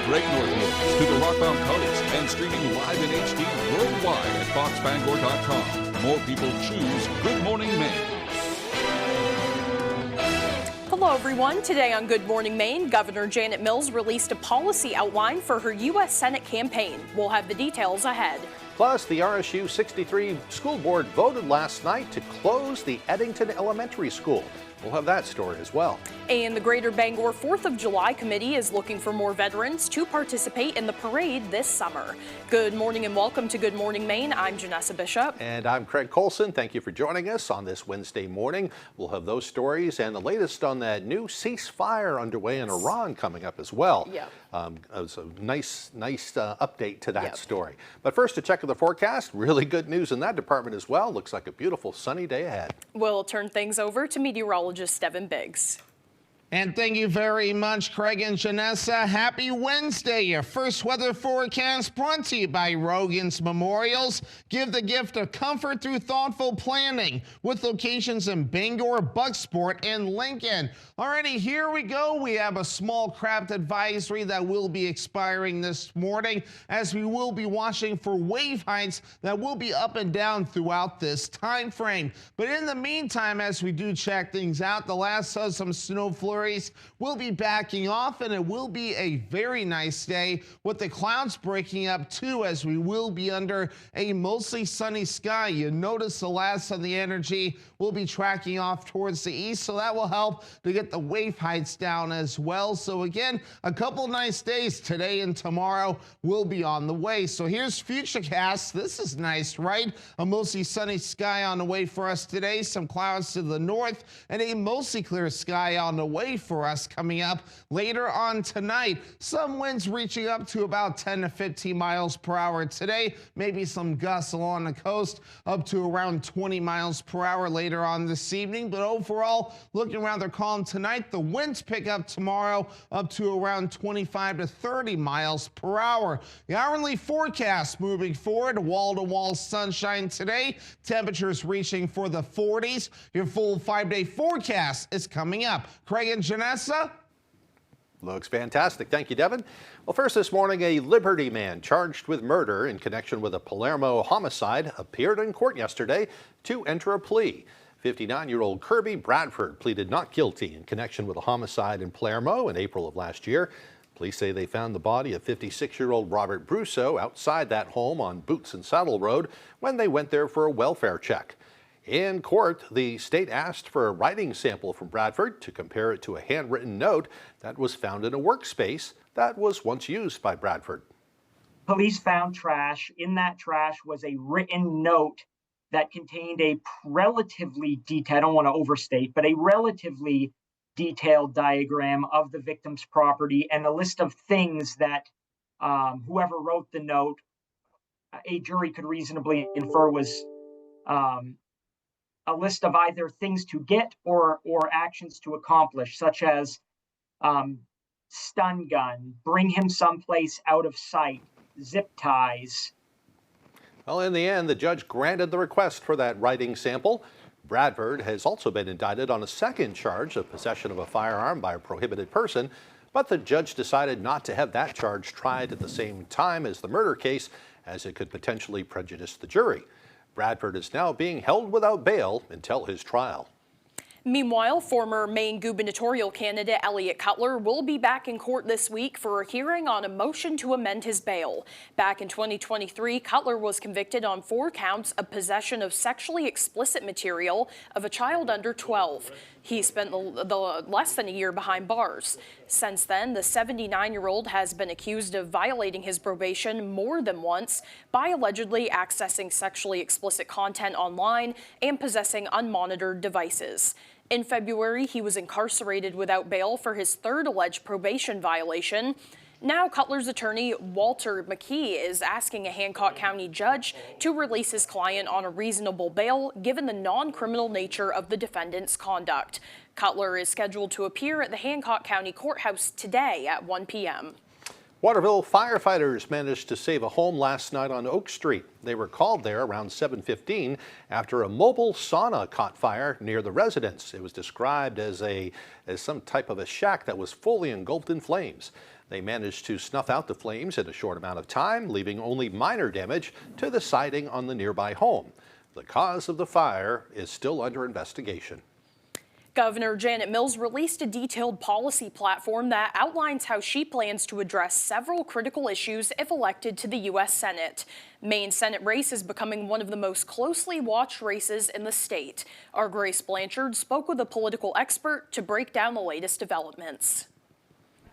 great North News to the Rockbound Coast and streaming live in HD worldwide at foxbangor.com. More people choose Good Morning Maine. Hello, everyone. Today on Good Morning Maine, Governor Janet Mills released a policy outline for her U.S. Senate campaign. We'll have the details ahead. Plus, the RSU 63 school board voted last night to close the Eddington Elementary School. We'll have that story as well. And the Greater Bangor 4th of July Committee is looking for more veterans to participate in the parade this summer. Good morning and welcome to Good Morning Maine. I'm Janessa Bishop. And I'm Craig Colson. Thank you for joining us on this Wednesday morning. We'll have those stories and the latest on that new ceasefire underway in Iran coming up as well. Yep. It's a nice update to that story. But first, to check the forecast, really good news in that department as well. Looks like a beautiful sunny day ahead. We'll turn things over to meteorologist Devin Biggs. And thank you very much, Craig and Janessa. Happy Wednesday. Your first weather forecast brought to you by Rogan's Memorials. Give the gift of comfort through thoughtful planning with locations in Bangor, Bucksport, and Lincoln. Alrighty, here we go. We have a small craft advisory that will be expiring this morning as we will be watching for wave heights that will be up and down throughout this time frame. But in the meantime, as we do check things out, the last of some snow flurries will be backing off, and it will be a very nice day with the clouds breaking up too, as we will be under a mostly sunny sky. You notice the last of the energy will be tracking off towards the east, so that will help to get the wave heights down as well. So again, a couple nice days today and tomorrow will be on the way. So here's Futurecast. This is nice, right? A mostly sunny sky on the way for us today, some clouds to the north, and a mostly clear sky on the way for us coming up later on tonight. Some winds reaching up to about 10 to 15 miles per hour today, maybe some gusts along the coast up to around 20 miles per hour later on this evening. But overall, looking rather calm tonight. The winds pick up tomorrow up to around 25 to 30 miles per hour. The hourly forecast moving forward, wall-to-wall sunshine today, temperatures reaching for the 40s. Your full 5-day forecast is coming up. Craig and Janessa? Looks fantastic. Thank you, Devin. Well, first this morning, a Liberty man charged with murder in connection with a Palermo homicide appeared in court yesterday to enter a plea. 59-year-old Kirby Bradford pleaded not guilty in connection with a homicide in Palermo in April of last year. Police say they found the body of 56-year-old Robert Brusso outside that home on Boots and Saddle Road when they went there for a welfare check. In court, the state asked for a writing sample from Bradford to compare it to a handwritten note that was found in a workspace that was once used by Bradford. Police found trash. In that trash was a written note that contained a relatively detailed, I don't want to overstate, but a relatively detailed diagram of the victim's property and a list of things that whoever wrote the note, a jury could reasonably infer was a list of either things to get or actions to accomplish, such as stun gun, bring him someplace out of sight, zip ties. Well, in the end, the judge granted the request for that writing sample. Bradford has also been indicted on a second charge of possession of a firearm by a prohibited person, but the judge decided not to have that charge tried at the same time as the murder case, as it could potentially prejudice the jury. Bradford is now being held without bail until his trial. Meanwhile, former Maine gubernatorial candidate Elliot Cutler will be back in court this week for a hearing on a motion to amend his bail. Back in 2023, Cutler was convicted on 4 counts of possession of sexually explicit material of a child under 12. He spent the less than a year behind bars. Since then, the 79-year-old has been accused of violating his probation more than once by allegedly accessing sexually explicit content online and possessing unmonitored devices. In February, he was incarcerated without bail for his 3rd alleged probation violation. Now, Cutler's attorney, Walter McKee, is asking a Hancock County judge to release his client on a reasonable bail, given the non-criminal nature of the defendant's conduct. Cutler is scheduled to appear at the Hancock County Courthouse today at 1 p.m. Waterville firefighters managed to save a home last night on Oak Street. They were called there around 7:15 after a mobile sauna caught fire near the residence. It was described as some type of a shack that was fully engulfed in flames. They managed to snuff out the flames in a short amount of time, leaving only minor damage to the siding on the nearby home. The cause of the fire is still under investigation. Governor Janet Mills released a detailed policy platform that outlines how she plans to address several critical issues if elected to the U.S. Senate. Maine's Senate race is becoming one of the most closely watched races in the state. Our Grace Blanchard spoke with a political expert to break down the latest developments.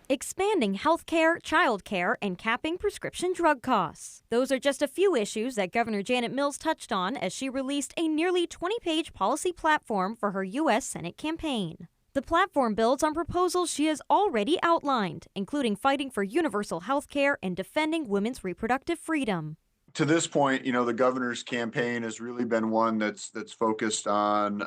Expanding health care, child care, and capping prescription drug costs. Those are just a few issues that Governor Janet Mills touched on as she released a nearly 20-page policy platform for her U.S. Senate campaign. The platform builds on proposals she has already outlined, including fighting for universal health care and defending women's reproductive freedom. To this point, the governor's campaign has really been one that's focused on,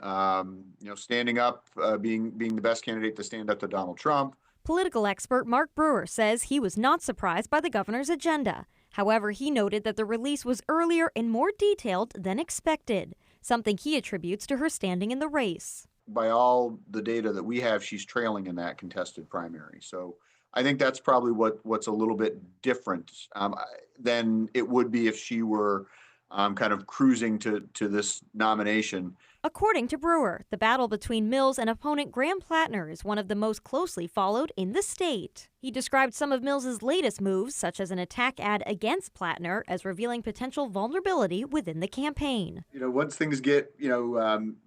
standing up, being the best candidate to stand up to Donald Trump. Political expert Mark Brewer says he was not surprised by the governor's agenda. However, he noted that the release was earlier and more detailed than expected, something he attributes to her standing in the race. By all the data that we have, she's trailing in that contested primary. So I think that's probably what's a little bit different than it would be if she were kind of cruising to this nomination. According to Brewer, the battle between Mills and opponent Graham Plattner is one of the most closely followed in the state. He described some of Mills's latest moves, such as an attack ad against Plattner, as revealing potential vulnerability within the campaign. Once things get,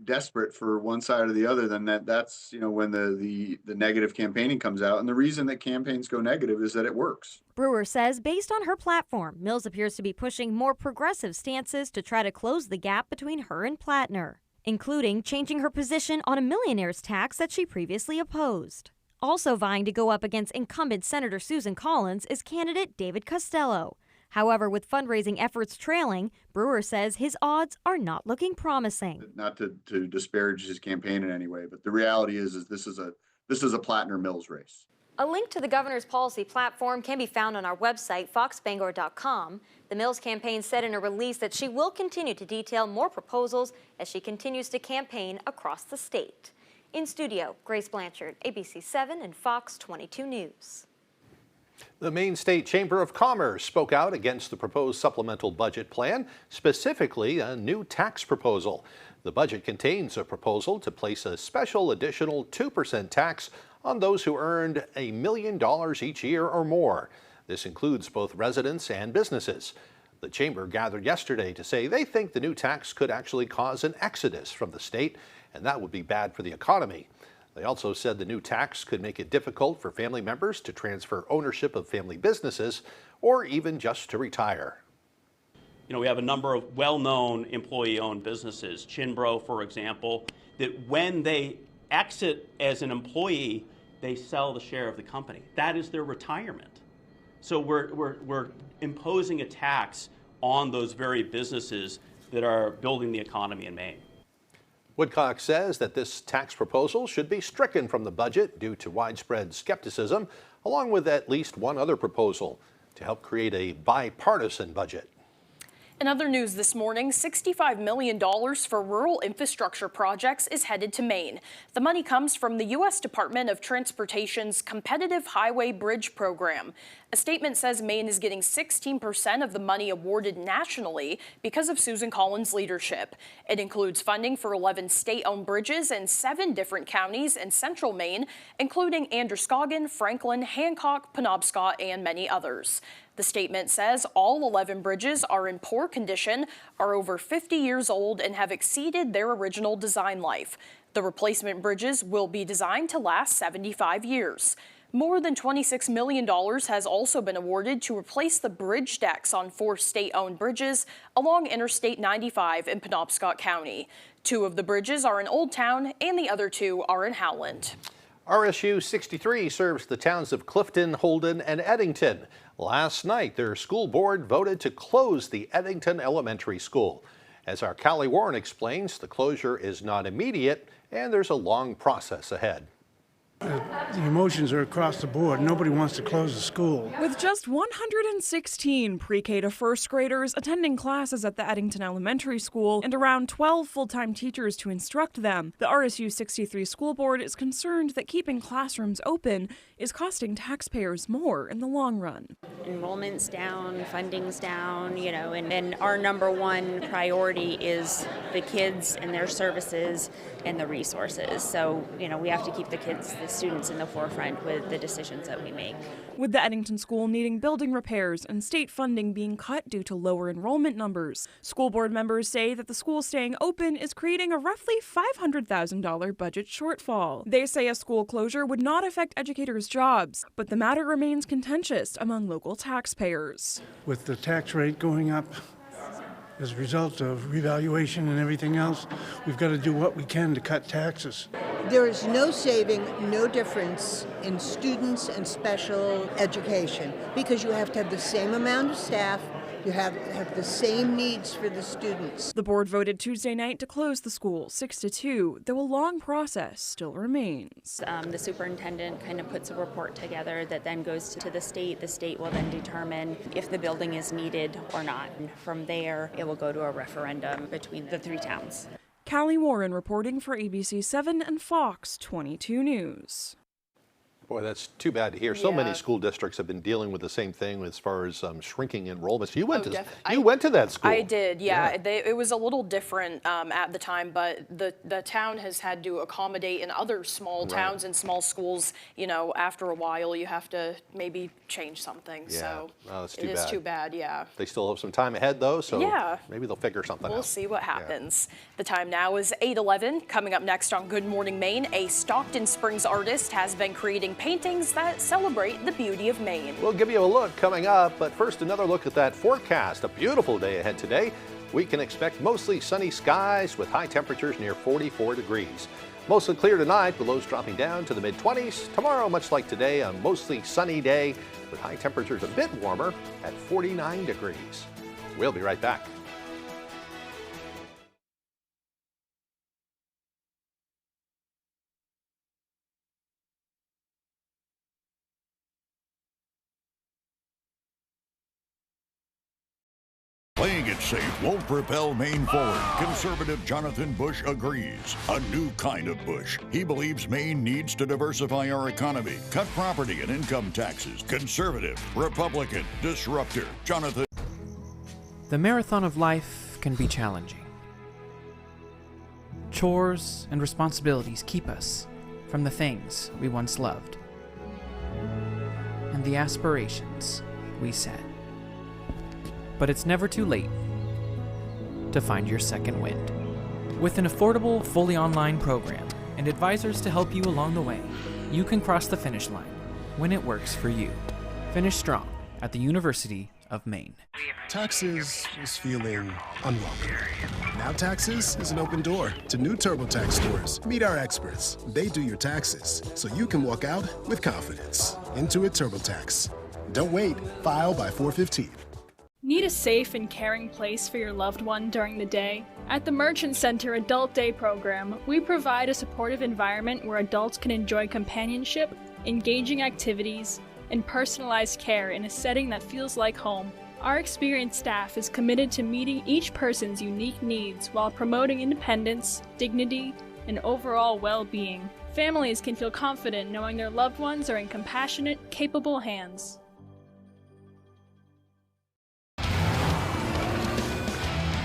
desperate for one side or the other, then that's, when the negative campaigning comes out. And the reason that campaigns go negative is that it works. Brewer says based on her platform, Mills appears to be pushing more progressive stances to try to close the gap between her and Plattner, including changing her position on a millionaire's tax that she previously opposed. Also vying to go up against incumbent Senator Susan Collins is candidate David Costello. However, with fundraising efforts trailing, Brewer says his odds are not looking promising. Not to disparage his campaign in any way, but the reality is this is a Plattner-Mills race. A link to the governor's policy platform can be found on our website, foxbangor.com. The Mills campaign said in a release that she will continue to detail more proposals as she continues to campaign across the state. In studio, Grace Blanchard, ABC 7 and Fox 22 News. The Maine State Chamber of Commerce spoke out against the proposed supplemental budget plan, specifically a new tax proposal. The budget contains a proposal to place a special additional 2% tax on those who earned $1 million each year or more. This includes both residents and businesses. The chamber gathered yesterday to say they think the new tax could actually cause an exodus from the state, and that would be bad for the economy. They also said the new tax could make it difficult for family members to transfer ownership of family businesses or even just to retire. We have a number of well-known employee-owned businesses, Chinbro, for example, that when they exit as an employee, they sell the share of the company. That is their retirement. So we're imposing a tax on those very businesses that are building the economy in Maine. Woodcock says that this tax proposal should be stricken from the budget due to widespread skepticism, along with at least one other proposal to help create a bipartisan budget. In other news this morning, $65 million for rural infrastructure projects is headed to Maine. The money comes from the U.S. Department of Transportation's Competitive Highway Bridge Program. A statement says Maine is getting 16% of the money awarded nationally because of Susan Collins' leadership. It includes funding for 11 state-owned bridges in 7 different counties in central Maine, including Androscoggin, Franklin, Hancock, Penobscot, and many others. The statement says all 11 bridges are in poor condition, are over 50 years old, and have exceeded their original design life. The replacement bridges will be designed to last 75 years. More than $26 million has also been awarded to replace the bridge decks on 4 state-owned bridges along Interstate 95 in Penobscot County. 2 of the bridges are in Old Town and the other 2 are in Howland. RSU 63 serves the towns of Clifton, Holden, and Eddington. Last night, their school board voted to close the Eddington Elementary School. As our Callie Warren explains, the closure is not immediate and there's a long process ahead. The emotions are across the board. Nobody wants to close the school. With just 116 pre-K to first graders attending classes at the Eddington Elementary School and around 12 full-time teachers to instruct them, the RSU 63 school board is concerned that keeping classrooms open is costing taxpayers more in the long run. Enrollment's down, funding's down, and our number one priority is the kids and their services and the resources. So, we have to keep the kids, the students in the forefront with the decisions that we make. With the Eddington School needing building repairs and state funding being cut due to lower enrollment numbers, school board members say that the school staying open is creating a roughly $500,000 budget shortfall. They say a school closure would not affect educators' jobs, but the matter remains contentious among local taxpayers. With the tax rate going up as a result of revaluation and everything else, we've got to do what we can to cut taxes. There is no saving, no difference in students and special education because you have to have the same amount of staff, you have the same needs for the students. The board voted Tuesday night to close the school 6-2, though a long process still remains. The superintendent kind of puts a report together that then goes to the state. The state will then determine if the building is needed or not. And from there, it will go to a referendum between the three towns. Callie Warren reporting for ABC 7 and Fox 22 News. Boy, that's too bad to hear. So many school districts have been dealing with the same thing as far as shrinking enrollments. You went to that school. I did, yeah. It was a little different at the time, but the town has had to accommodate in other small towns and small schools. After a while, you have to maybe change something. Yeah. So that's it is too bad, yeah. They still have some time ahead, though, so maybe they'll figure something out. We'll see what happens. The time now is 8:11. Coming up next on Good Morning Maine, a Stockton Springs artist has been creating paintings that celebrate the beauty of Maine. We'll give you a look coming up, but first another look at that forecast. A beautiful day ahead today. We can expect mostly sunny skies with high temperatures near 44 degrees. Mostly clear tonight, with lows dropping down to the mid-20s. Tomorrow, much like today, a mostly sunny day with high temperatures a bit warmer at 49 degrees. We'll be right back. Playing it safe won't propel Maine forward. Conservative Jonathan Bush agrees. A new kind of Bush. He believes Maine needs to diversify our economy, cut property and income taxes. Conservative, Republican, disruptor, Jonathan. The marathon of life can be challenging. Chores and responsibilities keep us from the things we once loved and the aspirations we set. But it's never too late to find your second wind. With an affordable, fully online program and advisors to help you along the way, you can cross the finish line when it works for you. Finish strong at the University of Maine. Taxes is feeling unwelcome. Now Taxes is an open door to new TurboTax stores. Meet our experts. They do your taxes, so you can walk out with confidence. Intuit TurboTax. Don't wait. File by 4/15. Need a safe and caring place for your loved one during the day? At the Merchant Center Adult Day program, we provide a supportive environment where adults can enjoy companionship, engaging activities, and personalized care in a setting that feels like home. Our experienced staff is committed to meeting each person's unique needs while promoting independence, dignity, and overall well-being. Families can feel confident knowing their loved ones are in compassionate, capable hands.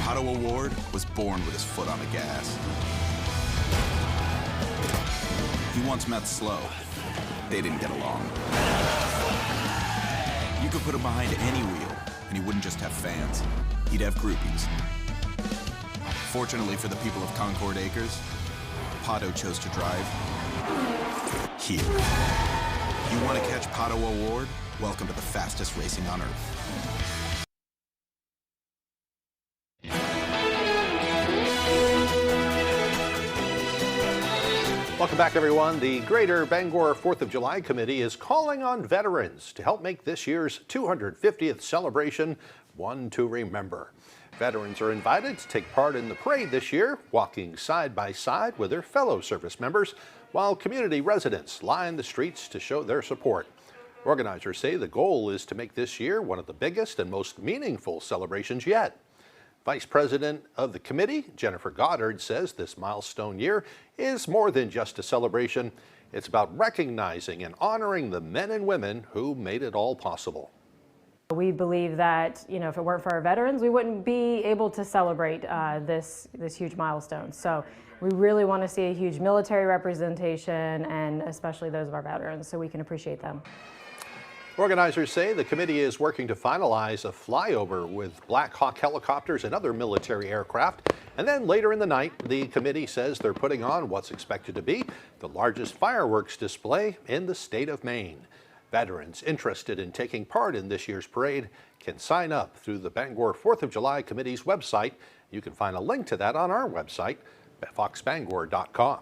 Pato Award was born with his foot on the gas. He once met Slow. They didn't get along. You could put him behind any wheel, and he wouldn't just have fans. He'd have groupies. Fortunately for the people of Concord Acres, Pato chose to drive here. You want to catch Pato Award? Welcome to the fastest racing on Earth. Welcome back, everyone. The Greater Bangor 4th of July Committee is calling on veterans to help make this year's 250th celebration one to remember. Veterans are invited to take part in the parade this year, walking side by side with their fellow service members. while community residents line the streets to show their support. Organizers say the goal is to make this year one of the biggest and most meaningful celebrations yet. Vice President of the committee, Jennifer Goddard, says this milestone year is more than just a celebration. It's about recognizing and honoring the men and women who made it all possible. We believe that, if it weren't for our veterans, we wouldn't be able to celebrate this huge milestone. So we really want to see a huge military representation, and especially those of our veterans, so we can appreciate them. Organizers say the committee is working to finalize a flyover with Black Hawk helicopters and other military aircraft. And then later in the night, the committee says they're putting on what's expected to be the largest fireworks display in the state of Maine. Veterans interested in taking part in this year's parade can sign up through the Bangor 4th of July Committee's website. You can find a link to that on our website, foxbangor.com.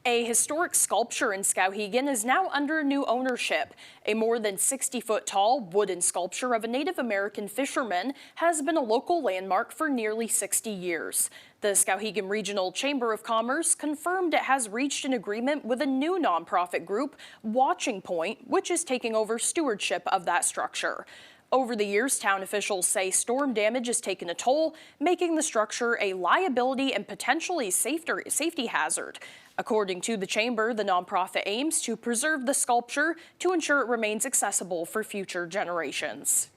A historic sculpture in Skowhegan is now under new ownership. A more than 60-foot-tall wooden sculpture of a Native American fisherman has been a local landmark for nearly 60 years. The Skowhegan Regional Chamber of Commerce confirmed it has reached an agreement with a new nonprofit group, Watching Point, which is taking over stewardship of that structure. Over the years, town officials say storm damage has taken a toll, making the structure a liability and potentially safety hazard. According to the chamber, the nonprofit aims to preserve the sculpture to ensure it remains accessible for future generations.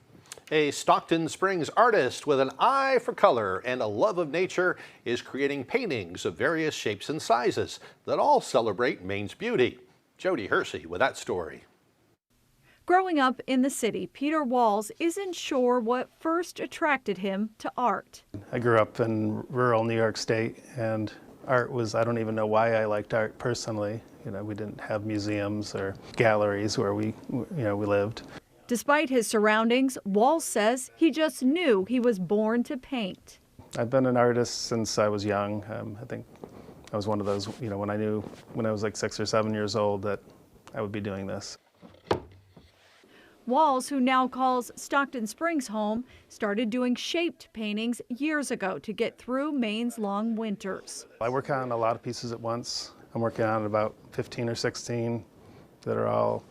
A Stockton Springs artist with an eye for color and a love of nature is creating paintings of various shapes and sizes that all celebrate Maine's beauty. Jody Hersey with that story. Growing up in the city, Peter Walls isn't sure what first attracted him to art. I grew up in rural New York State, and art was, I don't even know why I liked art personally. We didn't have museums or galleries where we lived. Despite his surroundings, Walls says he just knew he was born to paint. I've been an artist since I was young. I think I was one of those, when I was like 6 or 7 years old that I would be doing this. Walls, who now calls Stockton Springs home, started doing shaped paintings years ago to get through Maine's long winters. I work on a lot of pieces at once. I'm working on about 15 or 16 that are all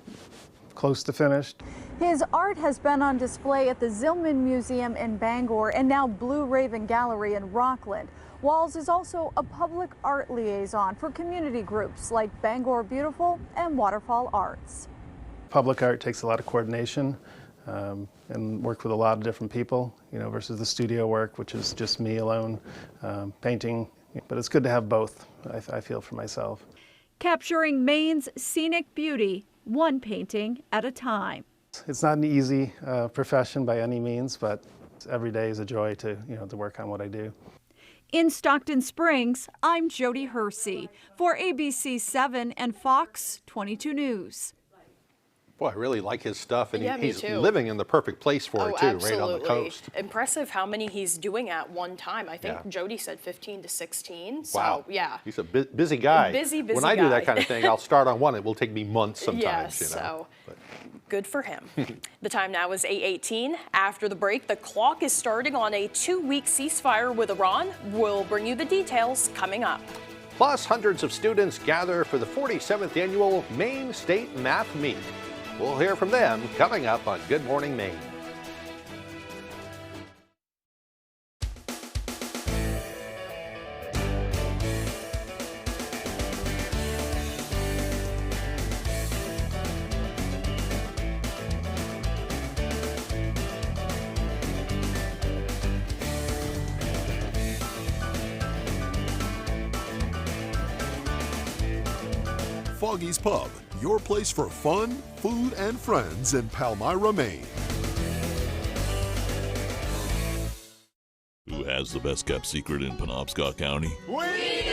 close to finished. His art has been on display at the Zillman Museum in Bangor and now Blue Raven Gallery in Rockland. Walls is also a public art liaison for community groups like Bangor Beautiful and Waterfall Arts. Public art takes a lot of coordination and work with a lot of different people, versus the studio work, which is just me alone painting. But it's good to have both, I feel, for myself. Capturing Maine's scenic beauty, one painting at a time. It's not an easy profession by any means, but every day is a joy to work on what I do. In Stockton Springs, I'm Jody Hersey for ABC 7 and Fox 22 News. Boy, I really like his stuff, and yeah, he's too. living in the perfect place for it, too, absolutely. right on the coast. Impressive how many he's doing at one time. I think Jody said 15 to 16. So, wow. Yeah. He's a busy guy. Busy When I do that kind of thing, I'll start on one. It will take me months sometimes. Yes, so good for him. The time now is 8:18. After the break, the clock is starting on a 2-week ceasefire with Iran. We'll bring you the details coming up. Plus, hundreds of students gather for the 47th annual Maine State Math Meet. We'll hear from them coming up on Good Morning Maine. Foggy's Pub, your place for fun, food, and friends in Palmyra, Maine. Who has the best kept secret in Penobscot County? We do!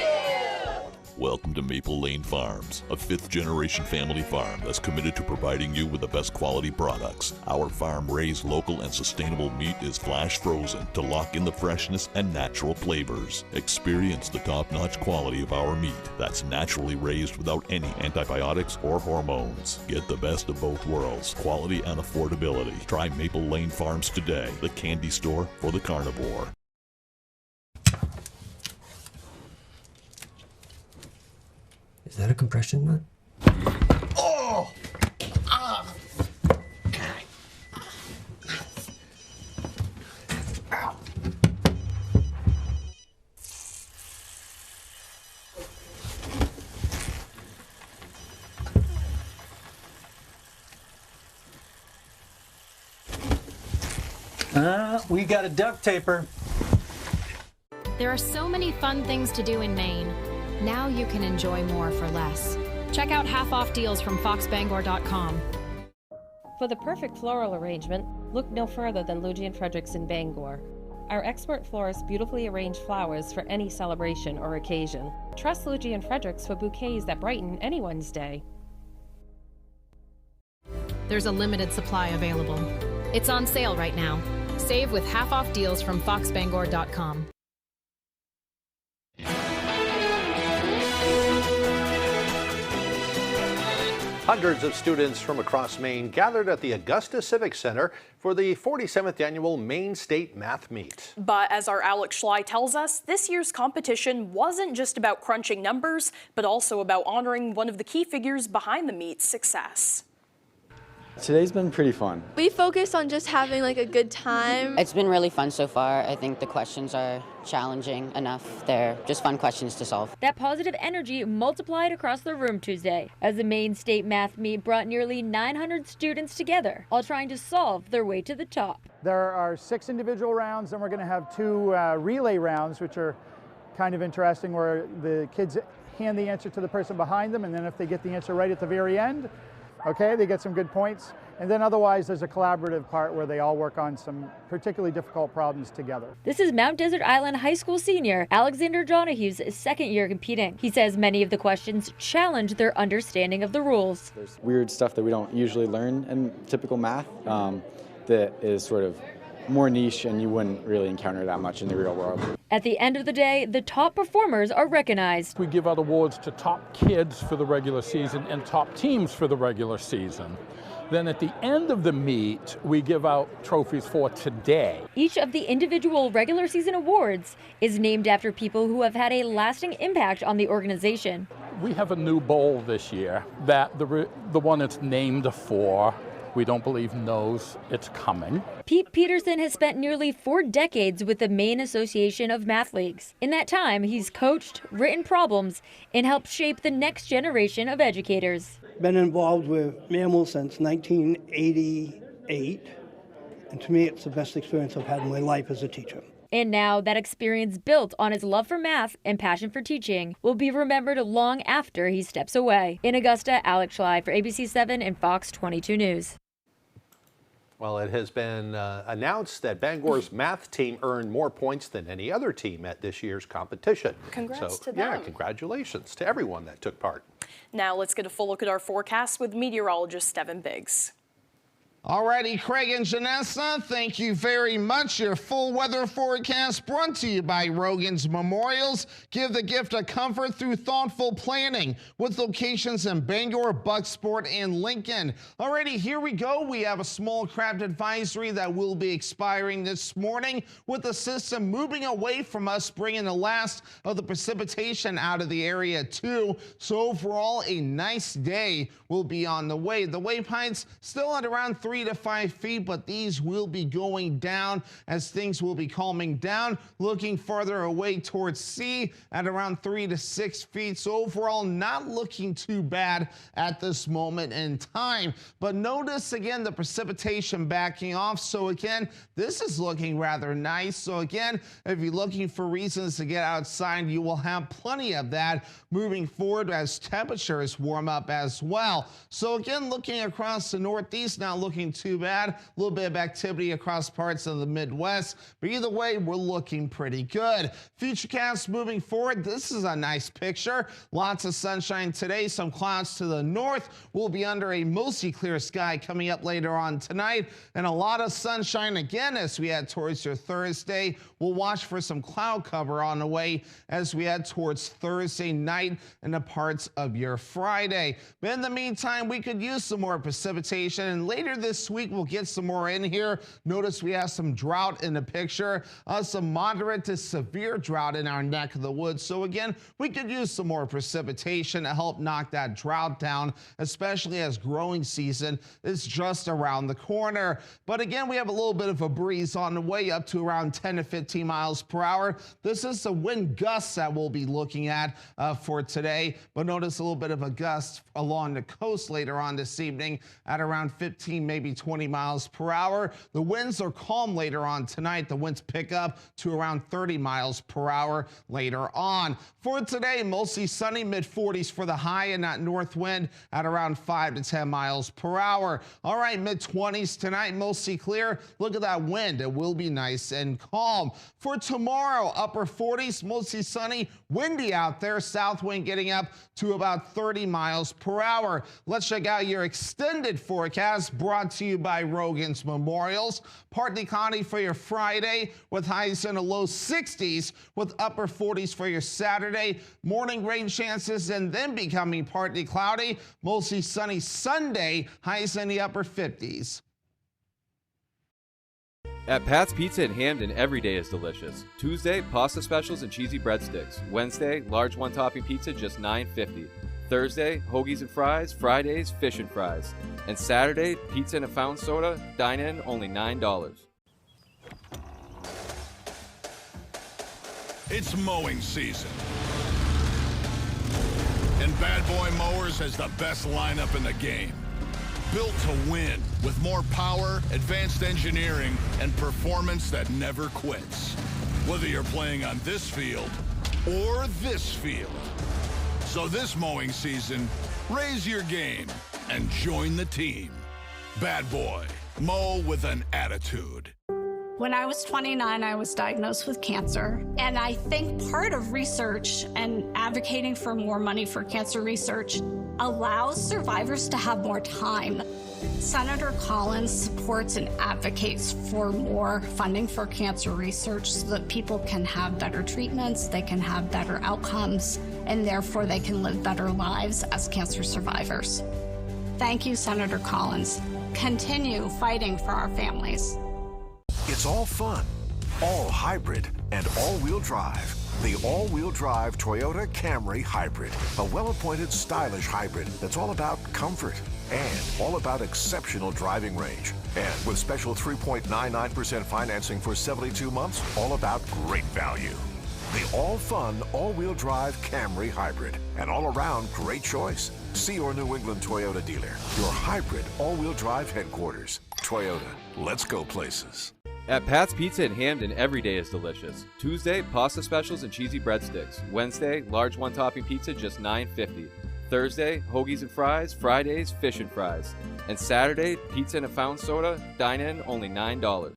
Welcome to Maple Lane Farms, a 5th-generation family farm that's committed to providing you with the best quality products. Our farm-raised local and sustainable meat is flash frozen to lock in the freshness and natural flavors. Experience the top-notch quality of our meat that's naturally raised without any antibiotics or hormones. Get the best of both worlds, quality and affordability. Try Maple Lane Farms today, the candy store for the carnivore. Is that a compression nut? Oh! Ah! Ow. We got a duct taper. There are so many fun things to do in Maine. Now you can enjoy more for less. Check out half-off deals from foxbangor.com. For the perfect floral arrangement, look no further than Luigi & Fredericks in Bangor. Our expert florists beautifully arrange flowers for any celebration or occasion. Trust Luigi & Fredericks for bouquets that brighten anyone's day. There's a limited supply available. It's on sale right now. Save with half-off deals from foxbangor.com. Hundreds of students from across Maine gathered at the Augusta Civic Center for the 47th annual Maine State Math Meet. But as our Alex Schley tells us, this year's competition wasn't just about crunching numbers, but also about honoring one of the key figures behind the meet's success. Today's been pretty fun. We focused on just having like a good time. It's been really fun so far. I think the questions are challenging enough. They're just fun questions to solve. That positive energy multiplied across the room Tuesday as the Maine State Math Meet brought nearly 900 students together, all trying to solve their way to the top. There are 6 individual rounds, and we're going to have 2 relay rounds, which are kind of interesting, where the kids hand the answer to the person behind them, and then if they get the answer right at the very end, okay, they get some good points. And then otherwise, there's a collaborative part where they all work on some particularly difficult problems together. This is Mount Desert Island High School senior Alexander Donahue's second year competing. He says many of the questions challenge their understanding of the rules. There's weird stuff that we don't usually learn in typical math that is sort of more niche and you wouldn't really encounter that much in the real world. At the end of the day, the top performers are recognized. We give out awards to top kids for the regular season and top teams for the regular season. Then at the end of the meet, we give out trophies for today. Each of the individual regular season awards is named after people who have had a lasting impact on the organization. We have a new bowl this year that the one it's named for, we don't believe knows it's coming. Pete Peterson has spent nearly 4 decades with the Maine Association of Math Leagues. In that time, he's coached, written problems, and helped shape the next generation of educators. Been involved with mammals since 1988, and to me it's the best experience I've had in my life as a teacher. And now that experience, built on his love for math and passion for teaching, will be remembered long after he steps away. In Augusta, Alex Schley for ABC 7 and Fox 22 News. Well, it has been announced that Bangor's math team earned more points than any other team at this year's competition. Congrats to them. Yeah, congratulations to everyone that took part. Now let's get a full look at our forecast with meteorologist Devin Biggs. Alrighty, Craig and Janessa, thank you very much. Your full weather forecast brought to you by Rogan's Memorials. Give the gift of comfort through thoughtful planning with locations in Bangor, Bucksport, and Lincoln. Alrighty, here we go. We have a small craft advisory that will be expiring this morning with the system moving away from us, bringing the last of the precipitation out of the area too. So overall, a nice day will be on the way. The wave heights still at around 3 to 5 feet, but these will be going down as things will be calming down, looking farther away towards sea at around 3 to 6 feet. So overall, not looking too bad at this moment in time. But notice again the precipitation backing off. So again, this is looking rather nice. So again, if you're looking for reasons to get outside, you will have plenty of that moving forward as temperatures warm up as well. So again, looking across the Northeast, not looking too bad. A little bit of activity across parts of the Midwest, but either way, we're looking pretty good. Futurecast moving forward, this is a nice picture. Lots of sunshine today, some clouds to the north. We'll be under a mostly clear sky coming up later on tonight, and a lot of sunshine again as we head towards your Thursday. We'll watch for some cloud cover on the way as we head towards Thursday night and the parts of your Friday. But in the meantime, we could use some more precipitation, and later this this week. We'll get some more in here. Notice we have some drought in the picture, some moderate to severe drought in our neck of the woods. So again, we could use some more precipitation to help knock that drought down, especially as growing season is just around the corner. But again, we have a little bit of a breeze on the way up to around 10 to 15 miles per hour. This is the wind gusts that we'll be looking at for today. But notice a little bit of a gust along the coast later on this evening at around 15, maybe 20 miles per hour. The winds are calm later on tonight. The winds pick up to around 30 miles per hour later on. For today, mostly sunny, mid-40s for the high, and that north wind at around 5 to 10 miles per hour. All right, mid-20s tonight, mostly clear. Look at that wind. It will be nice and calm. For tomorrow, upper 40s, mostly sunny, windy out there. South wind getting up to about 30 miles per hour. Let's check out your extended forecast brought to you by Rogan's Memorials. Partly cloudy for your Friday with highs in the low 60s with upper 40s for your Saturday. Morning rain chances and then becoming partly cloudy. Mostly sunny Sunday, highs in the upper 50s. At Pat's Pizza in Hamden, every day is delicious. Tuesday, pasta specials and cheesy breadsticks. Wednesday, large one-topping pizza, just $9.50. Thursday, hoagies and fries. Fridays, fish and fries. And Saturday, pizza and a fountain soda. Dine in, only $9. It's mowing season. And Bad Boy Mowers has the best lineup in the game. Built to win with more power, advanced engineering, and performance that never quits. Whether you're playing on this field or this field. So this mowing season, raise your game and join the team. Bad Boy, mow with an attitude. When I was 29, I was diagnosed with cancer. And I think part of research and advocating for more money for cancer research allows survivors to have more time. Senator Collins supports and advocates for more funding for cancer research so that people can have better treatments, they can have better outcomes, and therefore they can live better lives as cancer survivors. Thank you, Senator Collins. Continue fighting for our families. It's all fun, all hybrid, and all-wheel drive. The all-wheel drive Toyota Camry Hybrid, a well-appointed, stylish hybrid that's all about comfort and all about exceptional driving range. And with special 3.99% financing for 72 months, all about great value. The all-fun, all-wheel drive Camry Hybrid, an all-around great choice. See your New England Toyota dealer, your hybrid all-wheel drive headquarters. Toyota, let's go places. At Pat's Pizza in Hamden, every day is delicious. Tuesday, pasta specials and cheesy breadsticks. Wednesday, large one-topping pizza, just $9.50. Thursday, hoagies and fries. Fridays, fish and fries. And Saturday, pizza and a fountain soda. Dine in, only $9.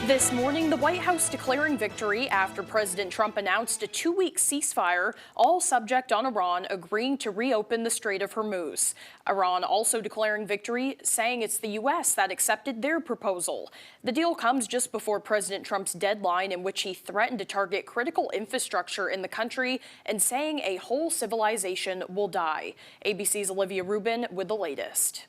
This morning, the White House declaring victory after President Trump announced a 2-week ceasefire, all subject on Iran agreeing to reopen the Strait of Hormuz. Iran also declaring victory, saying it's the U.S. that accepted their proposal. The deal comes just before President Trump's deadline in which he threatened to target critical infrastructure in the country and saying a whole civilization will die. ABC's Olivia Rubin with the latest.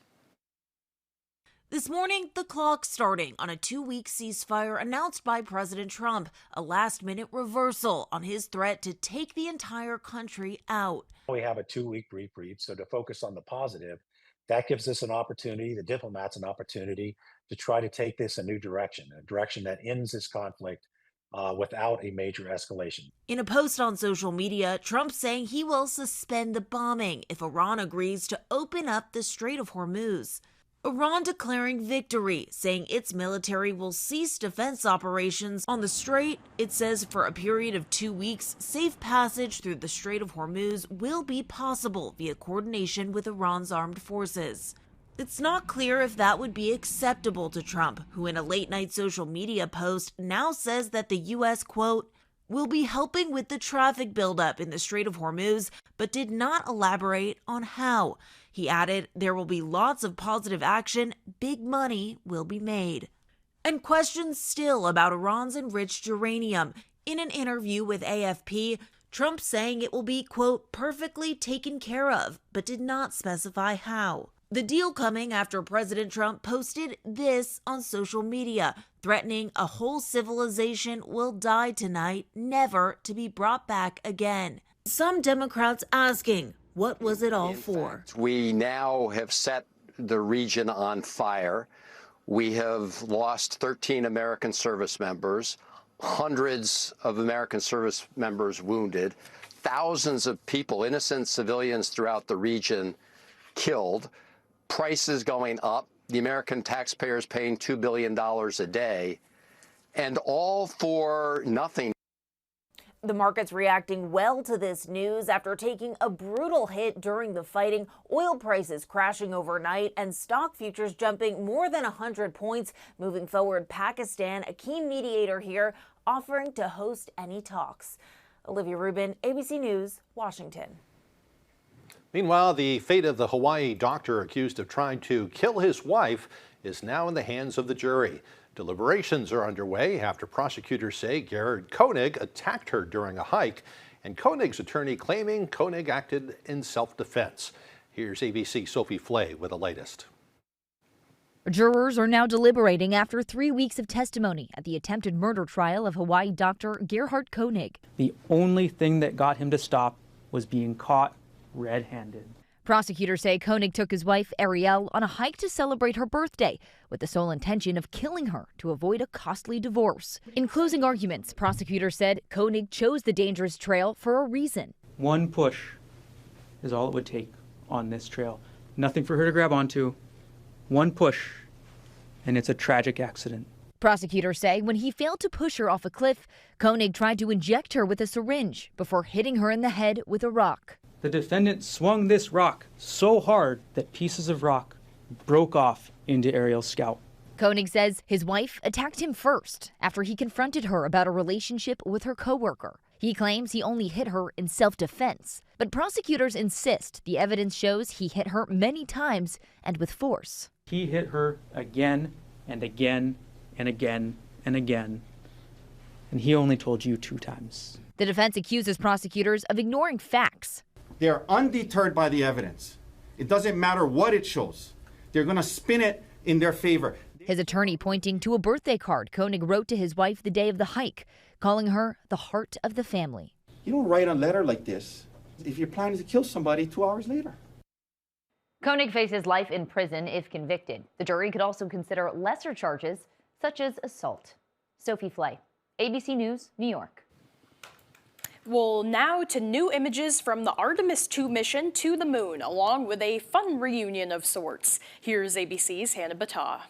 This morning, the clock starting on a 2-week ceasefire announced by President Trump, a last-minute reversal on his threat to take the entire country out. We have a 2-week reprieve, so to focus on the positive, that gives us an opportunity, the diplomats an opportunity, to try to take this a new direction, a direction that ends this conflict without a major escalation. In a post on social media, Trump saying he will suspend the bombing if Iran agrees to open up the Strait of Hormuz. Iran declaring victory, saying its military will cease defense operations on the strait. It says for a period of 2 weeks, safe passage through the Strait of Hormuz will be possible via coordination with Iran's armed forces. It's not clear if that would be acceptable to Trump, who in a late-night social media post now says that the U.S., quote, will be helping with the traffic buildup in the Strait of Hormuz, but did not elaborate on how. He added, there will be lots of positive action, big money will be made. And questions still about Iran's enriched uranium. In an interview with AFP, Trump saying it will be, quote, perfectly taken care of, but did not specify how. The deal coming after President Trump posted this on social media, threatening a whole civilization will die tonight, never to be brought back again. Some Democrats asking, what was it all for? We now have set the region on fire. We have lost 13 American service members, hundreds of American service members wounded, thousands of people, innocent civilians throughout the region killed, prices going up, the American taxpayers paying $2 billion a day, and all for nothing. The market's reacting well to this news after taking a brutal hit during the fighting, oil prices crashing overnight, and stock futures jumping more than 100 points. Moving forward, Pakistan, a key mediator here, offering to host any talks. Olivia Rubin, ABC News, Washington. Meanwhile, the fate of the Hawaii doctor accused of trying to kill his wife is now in the hands of the jury. Deliberations are underway after prosecutors say Gerhard Koenig attacked her during a hike, and Koenig's attorney claiming Koenig acted in self-defense. Here's ABC Sophie Flay with the latest. Jurors are now deliberating after 3 weeks of testimony at the attempted murder trial of Hawaii doctor Gerhard Koenig. The only thing that got him to stop was being caught red-handed. Prosecutors say Koenig took his wife, Ariel, on a hike to celebrate her birthday with the sole intention of killing her to avoid a costly divorce. In closing arguments, prosecutors said Koenig chose the dangerous trail for a reason. One push is all it would take on this trail. Nothing for her to grab onto. One push, and it's a tragic accident. Prosecutors say when he failed to push her off a cliff, Koenig tried to inject her with a syringe before hitting her in the head with a rock. The defendant swung this rock so hard that pieces of rock broke off into Ariel's scalp. Koenig says his wife attacked him first after he confronted her about a relationship with her coworker. He claims he only hit her in self-defense, but prosecutors insist the evidence shows he hit her many times and with force. He hit her again and again and again and again, and he only told you 2 times. The defense accuses prosecutors of ignoring facts. They're undeterred by the evidence. It doesn't matter what it shows. They're going to spin it in their favor. His attorney pointing to a birthday card Koenig wrote to his wife the day of the hike, calling her the heart of the family. You don't write a letter like this if you're planning to kill somebody 2 hours later. Koenig faces life in prison if convicted. The jury could also consider lesser charges, such as assault. Sophie Flay, ABC News, New York. Well, now to new images from the Artemis 2 mission to the moon, along with a fun reunion of sorts. Here's ABC's Hannah Battah.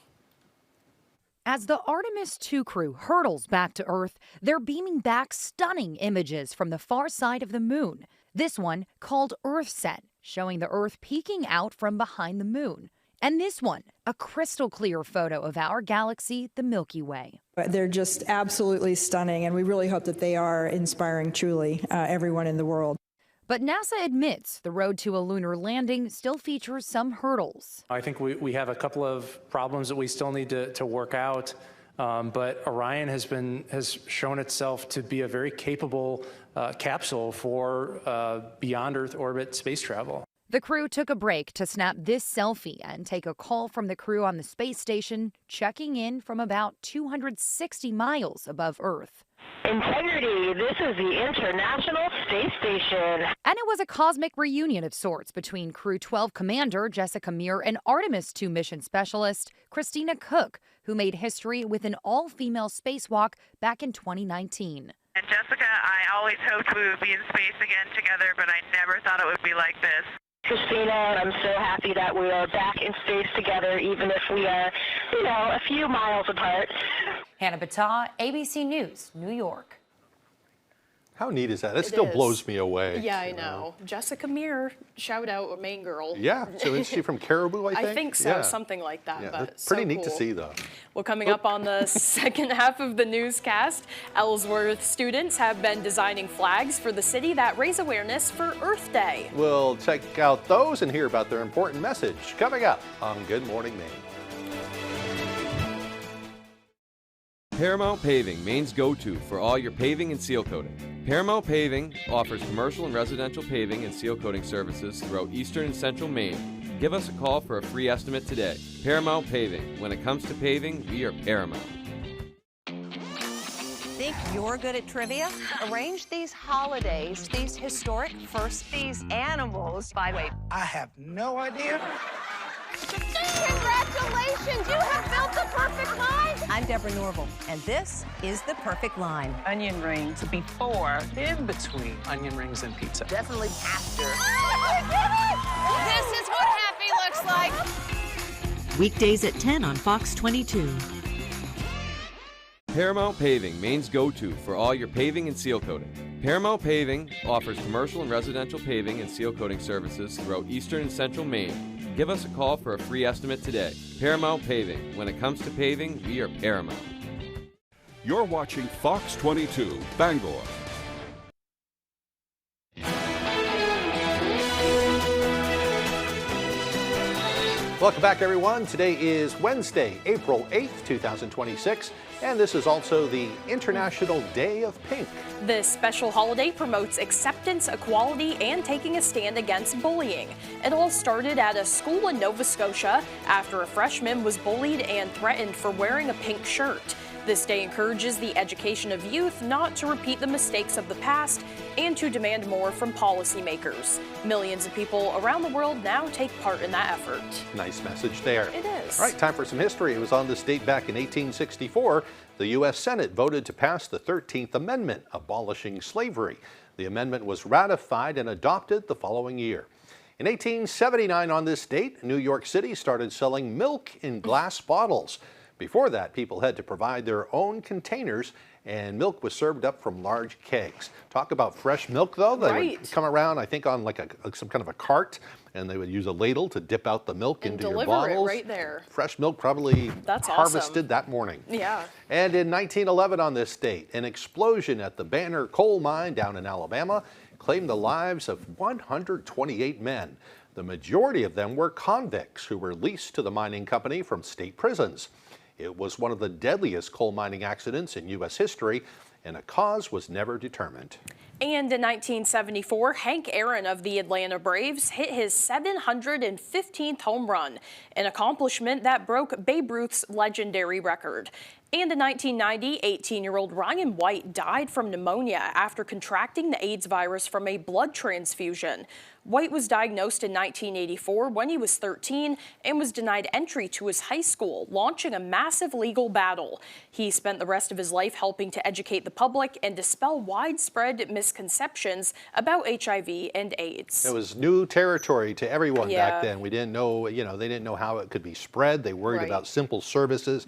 As the Artemis 2 crew hurtles back to Earth, they're beaming back stunning images from the far side of the moon. This one called EarthSet, showing the Earth peeking out from behind the moon. And this one, a crystal clear photo of our galaxy, the Milky Way. They're just absolutely stunning, and we really hope that they are inspiring truly everyone in the world. But NASA admits the road to a lunar landing still features some hurdles. I think we have a couple of problems that we still need to work out, but Orion has shown itself to be a very capable capsule for beyond Earth orbit space travel. The crew took a break to snap this selfie and take a call from the crew on the space station, checking in from about 260 miles above Earth. Integrity, this is the International Space Station. And it was a cosmic reunion of sorts between Crew 12 Commander Jessica Meir and Artemis 2 mission specialist Christina Cook, who made history with an all-female spacewalk back in 2019. And Jessica, I always hoped we would be in space again together, but I never thought it would be like this. Christina, I'm so happy that we are back in space together, even if we are, a few miles apart. Hannah Battah, ABC News, New York. How neat is that? It still blows me away. Yeah, I know. Jessica Meir, shout out, main girl. Yeah, so is she from Caribou, I think? I think so, something like that. Yeah, but that's pretty so neat cool. to see, though. Well, coming up on the second half of the newscast, Ellsworth students have been designing flags for the city that raise awareness for Earth Day. We'll check out those and hear about their important message coming up on Good Morning Maine. Paramount Paving, Maine's go-to for all your paving and seal coating. Paramount Paving offers commercial and residential paving and seal coating services throughout eastern and central Maine. Give us a call for a free estimate today. Paramount Paving. When it comes to paving, we are Paramount. Think you're good at trivia? Arrange these holidays, these historic firsts, these animals. By the way, I have no idea. Congratulations, you have built the perfect line. I'm Deborah Norville, and this is the perfect line. Onion rings before, in between onion rings and pizza. Definitely after. This is what happy looks like. Weekdays at 10 on Fox 22. Paramount Paving, Maine's go-to for all your paving and seal coating. Paramount Paving offers commercial and residential paving and seal coating services throughout eastern and central Maine. Give us a call for a free estimate today. Paramount Paving. When it comes to paving, we are Paramount. You're watching Fox 22, Bangor. Welcome back, everyone. Today is Wednesday, April 8th, 2026, and this is also the International Day of Pink. This special holiday promotes acceptance, equality, and taking a stand against bullying. It all started at a school in Nova Scotia after a freshman was bullied and threatened for wearing a pink shirt. This day encourages the education of youth not to repeat the mistakes of the past and to demand more from policymakers. Millions of people around the world now take part in that effort. Nice message there. It is. All right, time for some history. It was on this date back in 1864. The U.S. Senate voted to pass the 13th Amendment, abolishing slavery. The amendment was ratified and adopted the following year. In 1879 on this date, New York City started selling milk in glass bottles. Before that, people had to provide their own containers, and milk was served up from large kegs. Talk about fresh milk, though. They would come around, I think, on like some kind of a cart, and they would use a ladle to dip out the milk into your bottles. And deliver it right there. Fresh milk probably That's harvested awesome. that morning. Yeah. And in 1911 on this date, an explosion at the Banner coal mine down in Alabama claimed the lives of 128 men. The majority of them were convicts who were leased to the mining company from state prisons. It was one of the deadliest coal mining accidents in U.S. history, and a cause was never determined. And in 1974, Hank Aaron of the Atlanta Braves hit his 715th home run, an accomplishment that broke Babe Ruth's legendary record. And in 1990, 18-year-old Ryan White died from pneumonia after contracting the AIDS virus from a blood transfusion. White was diagnosed in 1984 when he was 13 and was denied entry to his high school, launching a massive legal battle. He spent the rest of his life helping to educate the public and dispel widespread misconceptions about HIV and AIDS. It was new territory to everyone back then. We didn't know, they didn't know how it could be spread. They worried about simple surfaces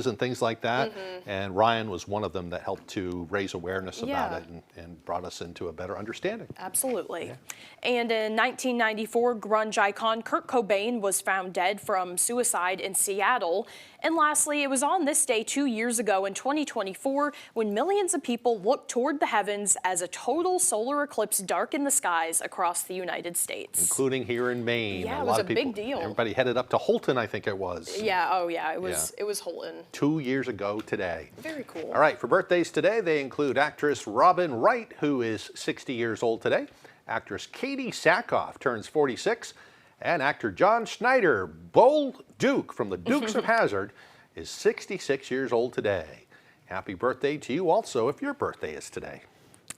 and things like that. And Ryan was one of them that helped to raise awareness about it and brought us into a better understanding. Absolutely. Yeah. And in 1994, grunge icon Kurt Cobain was found dead from suicide in Seattle. And lastly, it was on this day 2 years ago in 2024 when millions of people looked toward the heavens as a total solar eclipse darkened the skies across the United States. Including here in Maine. Yeah, a it lot was of a people, big deal. Everybody headed up to Holton, I think it was. Yeah, it was Holton. 2 years ago today. Very cool. All right, for birthdays today, they include actress Robin Wright, who is 60 years old today. Actress Katie Sackhoff turns 46. And actor John Schneider, Bold Duke from the Dukes of Hazzard, is 66 years old today. Happy birthday to you also if your birthday is today.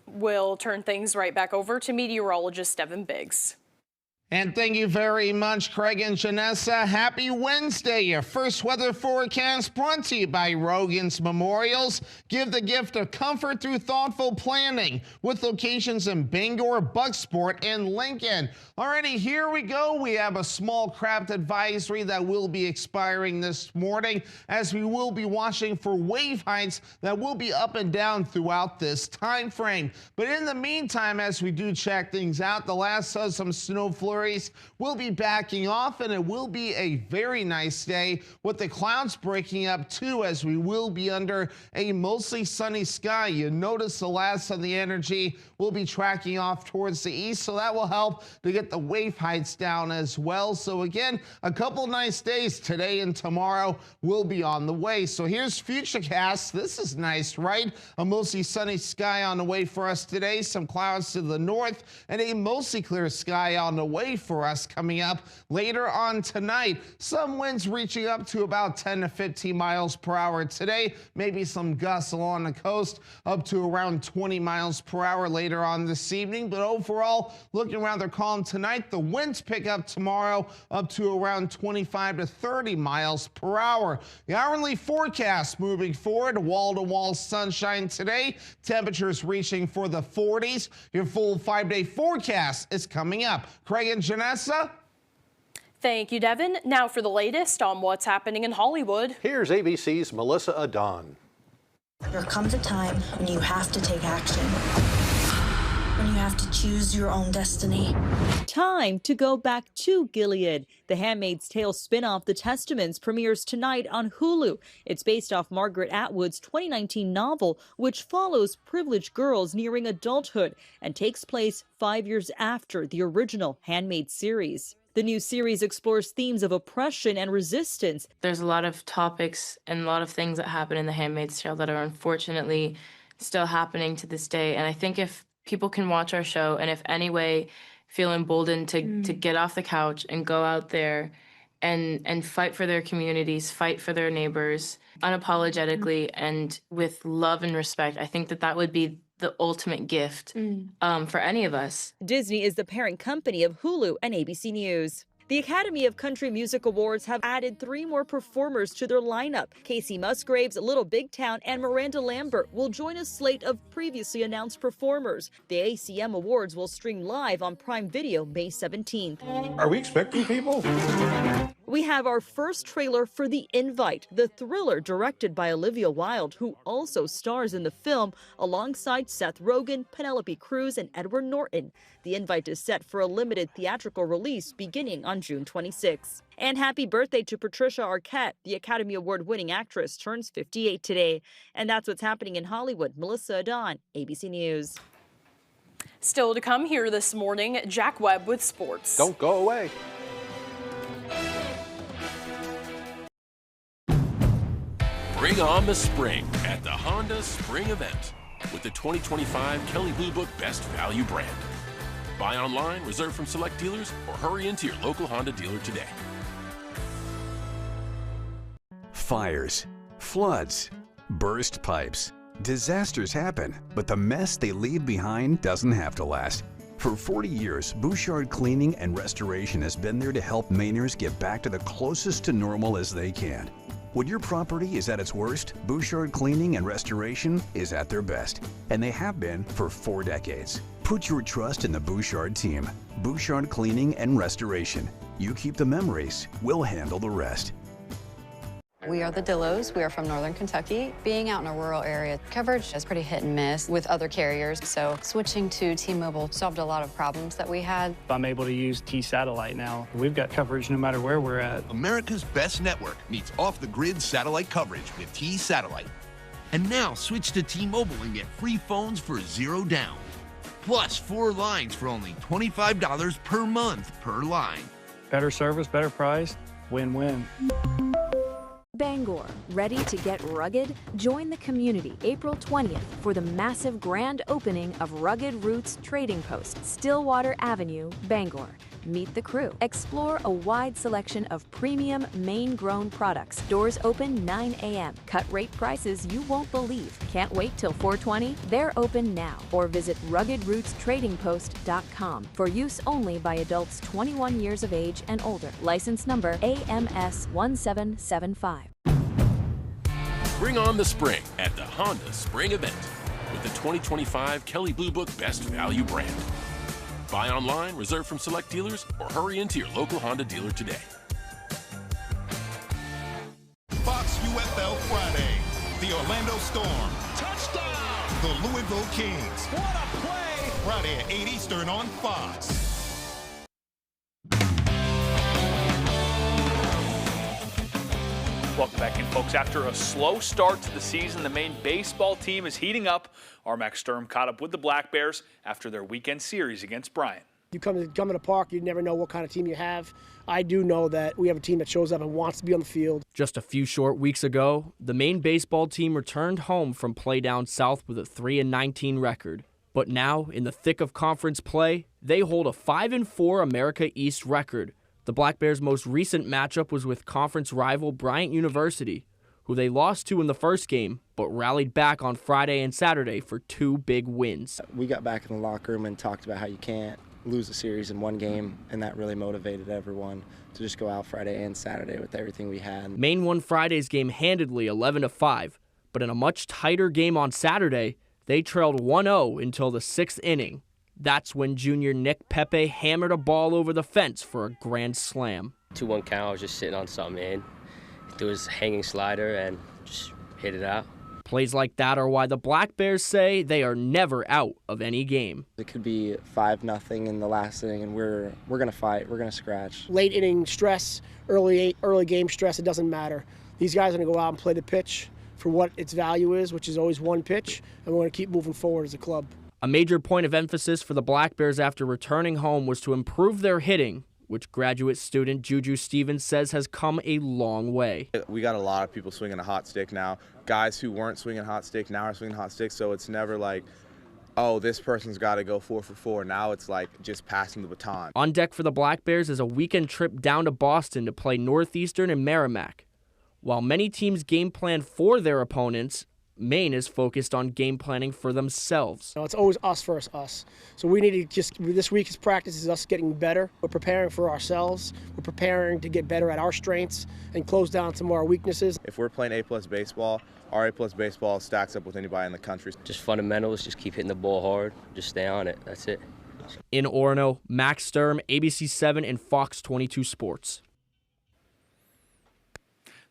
We'll turn things right back over to meteorologist Devin Biggs. And thank you very much, Craig and Janessa. Happy Wednesday. Your first weather forecast brought to you by Rogan's Memorials. Give the gift of comfort through thoughtful planning with locations in Bangor, Bucksport, and Lincoln. Alrighty, here we go. We have a small craft advisory that will be expiring this morning as we will be watching for wave heights that will be up and down throughout this time frame. But in the meantime, as we do check things out, the last of some snow flurries areas will be backing off, and it will be a very nice day with the clouds breaking up too, as we will be under a mostly sunny sky. You notice the last of the energy will be tracking off towards the east, so that will help to get the wave heights down as well. So again, a couple nice days today and tomorrow will be on the way. So here's Futurecast. This is nice, right? A mostly sunny sky on the way for us today, some clouds to the north, and a mostly clear sky on the way for us coming up later on tonight. Some winds reaching up to about 10 to 15 miles per hour today, maybe some gusts along the coast up to around 20 miles per hour later on this evening. But overall, looking rather calm tonight. The winds pick up tomorrow up to around 25 to 30 miles per hour. The hourly forecast moving forward, wall-to-wall sunshine today, temperatures reaching for the 40s. Your full 5-day forecast is coming up. Craig and Janessa. Thank you, Devin. Now for the latest on what's happening in Hollywood. Here's ABC's Melissa Adon. There comes a time when you have to take action, when you have to choose your own destiny. Time to go back to Gilead. The Handmaid's Tale spin-off The Testaments premieres tonight on Hulu. It's based off Margaret Atwood's 2019 novel, which follows privileged girls nearing adulthood and takes place 5 years after the original Handmaid's series. The new series explores themes of oppression and resistance. There's a lot of topics and a lot of things that happen in The Handmaid's Tale that are unfortunately still happening to this day. And I think if people can watch our show and if any way feel emboldened to get off the couch and go out there and fight for their communities, fight for their neighbors unapologetically and with love and respect, I think that would be the ultimate gift for any of us. Disney is the parent company of Hulu and ABC News. The Academy of Country Music Awards have added 3 more performers to their lineup. Casey Musgraves, Little Big Town, and Miranda Lambert will join a slate of previously announced performers. The ACM Awards will stream live on Prime Video May 17th. Are we expecting people? We have our first trailer for The Invite, the thriller directed by Olivia Wilde, who also stars in the film alongside Seth Rogen, Penelope Cruz, and Edward Norton. The Invite is set for a limited theatrical release beginning on June 26. And happy birthday to Patricia Arquette. The Academy Award-winning actress turns 58 today. And that's what's happening in Hollywood. Melissa Adon, ABC News. Still to come here this morning, Jack Webb with sports. Don't go away. Bring on the spring at the Honda Spring Event with the 2025 Kelley Blue Book Best Value brand. Buy online, reserve from select dealers, or hurry into your local Honda dealer today. Fires, floods, burst pipes. Disasters happen, but the mess they leave behind doesn't have to last. For 40 years, Bouchard Cleaning and Restoration has been there to help Mainers get back to the closest to normal as they can. When your property is at its worst, Bouchard Cleaning and Restoration is at their best, and they have been for 4 decades. Put your trust in the Bouchard team. Bouchard Cleaning and Restoration. You keep the memories, we'll handle the rest. We are the Dillos. We are from Northern Kentucky. Being out in a rural area, coverage is pretty hit and miss with other carriers, so switching to T-Mobile solved a lot of problems that we had. I'm able to use T-Satellite now. We've got coverage no matter where we're at. America's best network meets off-the-grid satellite coverage with T-Satellite. And now switch to T-Mobile and get free phones for $0 down. Plus 4 lines for only $25 per month per line. Better service, better price, win-win. Bangor, ready to get rugged? Join the community April 20th for the massive grand opening of Rugged Roots Trading Post, Stillwater Avenue, Bangor. Meet the crew. Explore a wide selection of premium Maine-grown products. Doors open 9 a.m. Cut rate prices you won't believe. Can't wait till 4/20? They're open now. Or visit ruggedrootstradingpost.com. For use only by adults 21 years of age and older. License number AMS 1775. Bring on the spring at the Honda Spring Event with the 2025 Kelley Blue Book Best Value brand. Buy online, reserve from select dealers, or hurry into your local Honda dealer today. Fox UFL Friday. The Orlando Storm. Touchdown! The Louisville Kings. What a play! Friday at 8 Eastern on Fox. Welcome back in, folks. After a slow start to the season, the Maine baseball team is heating up. Our Max Sturm caught up with the Black Bears after their weekend series against Bryant. You come to the park, you never know what kind of team you have. I do know that we have a team that shows up and wants to be on the field. Just a few short weeks ago, the Maine baseball team returned home from play down south with a 3-19 record. But now, in the thick of conference play, they hold a 5-4 America East record. The Black Bears' most recent matchup was with conference rival Bryant University, who they lost to in the first game, but rallied back on Friday and Saturday for 2 big wins. We got back in the locker room and talked about how you can't lose a series in one game, and that really motivated everyone to just go out Friday and Saturday with everything we had. Maine won Friday's game handedly 11-5, but in a much tighter game on Saturday, they trailed 1-0 until the 6th inning. That's when junior Nick Pepe hammered a ball over the fence for a grand slam. 2-1 count, I was just sitting on something, man. There was a hanging slider and just hit it out. Plays like that are why the Black Bears say they are never out of any game. It could be 5-0 in the last inning, and we're going to fight. We're going to scratch. Late inning stress, early game stress, it doesn't matter. These guys are going to go out and play the pitch for what its value is, which is always one pitch, and we're going to keep moving forward as a club. A major point of emphasis for the Black Bears after returning home was to improve their hitting, which graduate student Juju Stevens says has come a long way. We got a lot of people swinging a hot stick now. Guys who weren't swinging hot stick now are swinging hot stick, so it's never like, oh, this person's got to go 4 for 4. Now it's like just passing the baton. On deck for the Black Bears is a weekend trip down to Boston to play Northeastern and Merrimack. While many teams game plan for their opponents, Maine is focused on game planning for themselves. It's always us versus us. So we need to this week's practice is us getting better. We're preparing for ourselves. We're preparing to get better at our strengths and close down some of our weaknesses. If we're playing A+ baseball, our A+ baseball stacks up with anybody in the country. Just fundamentals, just keep hitting the ball hard, just stay on it, that's it. In Orono, Max Sturm, ABC 7 and Fox 22 Sports.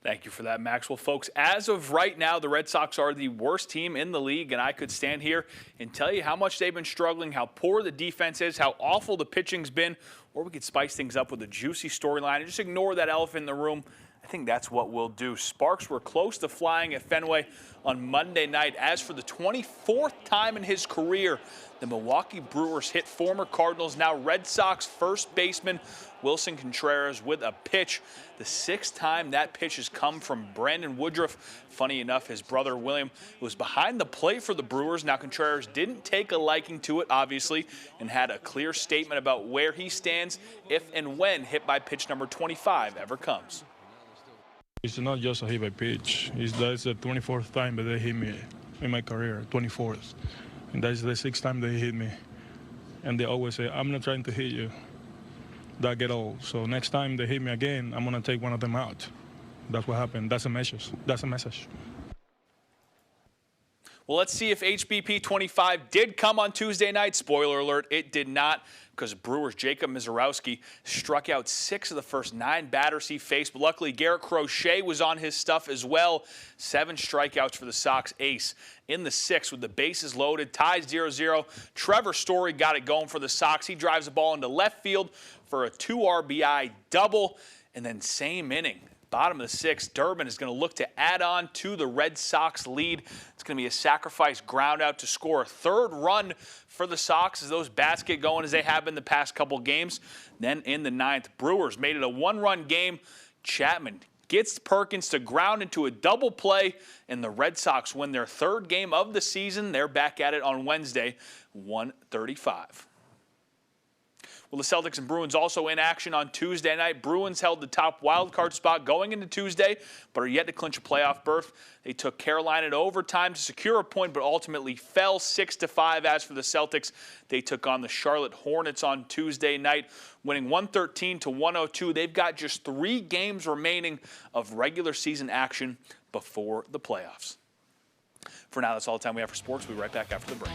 Thank you for that, Maxwell. Folks, as of right now, the Red Sox are the worst team in the league, and I could stand here and tell you how much they've been struggling, how poor the defense is, how awful the pitching's been, or we could spice things up with a juicy storyline and just ignore that elephant in the room. I think that's what we'll do. Sparks were close to flying at Fenway on Monday night. As for the 24th time in his career, the Milwaukee Brewers hit former Cardinals, now Red Sox first baseman Wilson Contreras with a pitch. The 6th time that pitch has come from Brandon Woodruff. Funny enough, his brother William was behind the plate for the Brewers. Now Contreras didn't take a liking to it, obviously, and had a clear statement about where he stands if and when hit by pitch number 25 ever comes. It's not just a hit by pitch. That's the 24th time that they hit me in my career, 24th. And that's the 6th time they hit me. And they always say, I'm not trying to hit you. That get old. So next time they hit me again, I'm going to take one of them out. That's what happened. That's a message. That's a message. Well, let's see if HBP 25 did come on Tuesday night. Spoiler alert, it did not, because Brewers' Jacob Mizorowski struck out 6 of the first 9 batters he faced. But luckily, Garrett Crochet was on his stuff as well. 7 strikeouts for the Sox ace. In the 6th, with the bases loaded, tied 0-0. Trevor Story got it going for the Sox. He drives the ball into left field for a 2 RBI double. And then same inning, bottom of the 6th, Durbin is going to look to add on to the Red Sox lead. It's going to be a sacrifice ground out to score a 3rd run for the Sox as those bats get going as they have been the past couple games. Then in the 9th, Brewers made it a 1-run game. Chapman gets Perkins to ground into a double play, and the Red Sox win their 3rd game of the season. They're back at it on Wednesday, 1:35. Well, the Celtics and Bruins also in action on Tuesday night. Bruins held the top wildcard spot going into Tuesday, but are yet to clinch a playoff berth. They took Carolina to overtime to secure a point, but ultimately fell 6-5. As for the Celtics, they took on the Charlotte Hornets on Tuesday night, winning 113-102. They've got just 3 games remaining of regular season action before the playoffs. For now, that's all the time we have for sports. We'll be right back after the break.